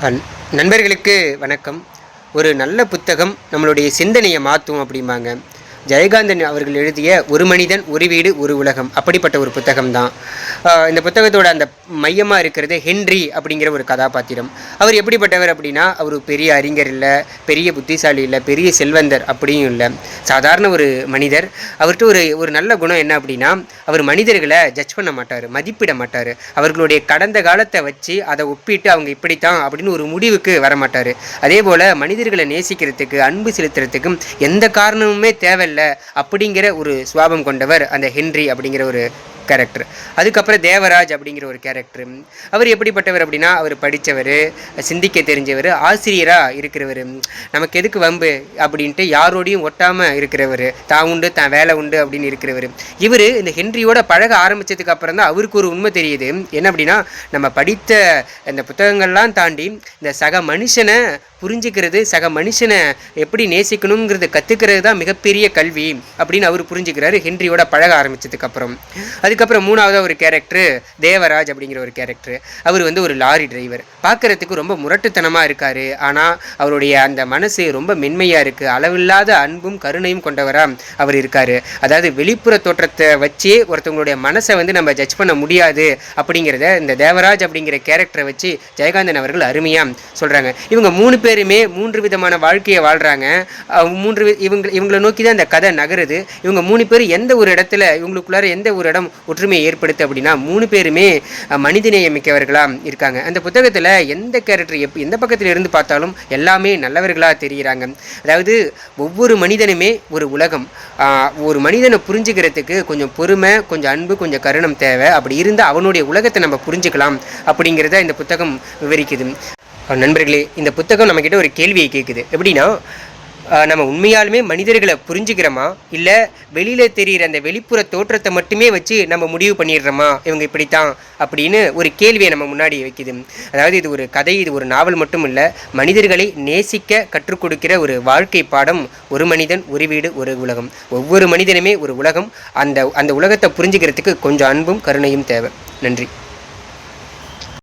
An நண்பர்களுக்கு வணக்கம். ஒரு நல்ல புத்தகம் நம்மளுடைய சிந்தனையை மாற்றும் அப்படிம்பாங்க. ஜெயகாந்தன் அவர்கள் எழுதிய ஒரு மனிதன் ஒரு வீடு ஒரு உலகம் அப்படிப்பட்ட ஒரு புத்தகம் தான். இந்த புத்தகத்தோட அந்த மையமாக இருக்கிறது ஹென்றி அப்படிங்கிற ஒரு கதாபாத்திரம். அவர் எப்படிப்பட்டவர் அப்படின்னா, அவர் பெரிய அறிஞர் இல்லை, பெரிய புத்திசாலி இல்லை, பெரிய செல்வந்தர் அப்படியும் இல்லை, சாதாரண ஒரு மனிதர். அவர்கிட்ட ஒரு ஒரு நல்ல குணம் என்ன அப்படின்னா, அவர் மனிதர்களை ஜட்ஜ் பண்ண மாட்டார், மதிப்பிட மாட்டார். அவர்களுடைய கடந்த காலத்தை வச்சு அதை ஒப்பிட்டு அவங்க இப்படித்தான் அப்படின்னு ஒரு முடிவுக்கு வர மாட்டார். அதே போல் மனிதர்களை நேசிக்கிறதுக்கு, அன்பு செலுத்துறதுக்கும் எந்த காரணமுமே தேவையில்லை அப்படிங்கிற ஒரு சுபாவம் கொண்டவர் அந்த ஹென்றி அப்படிங்கிற ஒரு கேரக்டர். அதுக்கப்புறம் தேவராஜ் அப்படிங்கிற ஒரு கேரக்டர். அவர் எப்படிப்பட்டவர் அப்படின்னா, அவர் படித்தவர், சிந்திக்க தெரிஞ்சவர், ஆசிரியராக இருக்கிறவர், நமக்கு எதுக்கு வம்பு அப்படின்ட்டு யாரோடையும் ஒட்டாமல் இருக்கிறவர், தான் உண்டு தான் வேலை உண்டு அப்படின்னு இருக்கிறவர். இவர் இந்த ஹென்ரியோட பழக ஆரம்பித்ததுக்கு அப்புறம் தான் அவருக்கு ஒரு உண்மை தெரியுது. என்ன அப்படின்னா, நம்ம படித்த இந்த புத்தகங்கள்லாம் தாண்டி இந்த சக மனுஷனை புரிஞ்சுக்கிறது, சக மனுஷனை எப்படி நேசிக்கணுங்கிறது கற்றுக்கிறது தான் மிகப்பெரிய கல்வி அப்படின்னு அவர் புரிஞ்சுக்கிறாரு ஹென்ரியோட பழக ஆரம்பித்ததுக்கப்புறம். அதுக்கப்புறம் மூணாவதாக ஒரு கேரக்டர் தேவராஜ் அப்படிங்கிற ஒரு கேரக்டர். அவர் ஒரு லாரி டிரைவர். பார்க்குறதுக்கு ரொம்ப முரட்டுத்தனமாக இருக்கார். ஆனால் அவருடைய அந்த மனசு ரொம்ப மென்மையாக இருக்குது. அளவில்லாத அன்பும் கருணையும் கொண்டவராக அவர் இருக்கார். அதாவது வெளிப்புற தோற்றத்தை வச்சே ஒருத்தவங்களுடைய மனசை நம்ம ஜட்ஜ் பண்ண முடியாது அப்படிங்கிறத இந்த தேவராஜ் அப்படிங்கிற கேரக்டரை வச்சு ஜெயகாந்தன் அவர்கள் அருமையாக சொல்கிறாங்க. இவங்க மூணு பேருமே மூன்று விதமான வாழ்க்கையை வாழ்கிறாங்க. இவங்களை நோக்கி தான் இந்த கதை நகருது. இவங்க மூணு பேர் எந்த ஒரு இடத்துல இவங்களுக்குள்ளார எந்த ஒரு இடம் ஒற்றுமையை ஏற்படுத்து அப்படின்னா, மூணு பேருமே மனிதநேயம் மிக்கவர்களாக இருக்காங்க. அந்த புத்தகத்தில் எந்த கேரக்டர் எந்த பக்கத்தில் இருந்து பார்த்தாலும் எல்லாமே நல்லவர்களாக தெரிகிறாங்க. அதாவது ஒவ்வொரு மனிதனுமே ஒரு உலகம். ஒரு மனிதனை புரிஞ்சுக்கிறதுக்கு கொஞ்சம் பொறுமை, கொஞ்சம் அன்பு, கொஞ்சம் கருணம் தேவை. அப்படி இருந்தால் அவனுடைய உலகத்தை நம்ம புரிஞ்சுக்கலாம் அப்படிங்கிறத இந்த புத்தகம் விவரிக்குது. நண்பர்களே, இந்த புத்தகம் நம்மக்கிட்ட ஒரு கேள்வியை கேட்குது. எப்படின்னா, நம்ம உண்மையாலுமே மனிதர்களை புரிஞ்சுக்கிறோமா, இல்லை வெளியில் தெரிகிற அந்த வெளிப்புற தோற்றத்தை மட்டுமே வச்சு நம்ம முடிவு பண்ணிடுறோமா இவங்க இப்படித்தான் அப்படின்னு ஒரு கேள்வியை நம்ம முன்னாடி வைக்குது. அதாவது இது ஒரு கதை, இது ஒரு நாவல் மட்டும் இல்லை, மனிதர்களை நேசிக்க கற்றுக் கொடுக்கிற ஒரு வாழ்க்கை பாடம். ஒரு மனிதன் ஒரு வீடு ஒரு உலகம். ஒவ்வொரு மனிதனுமே ஒரு உலகம். அந்த உலகத்தை புரிஞ்சுக்கிறதுக்கு கொஞ்சம் அன்பும் கருணையும் தேவை. நன்றி.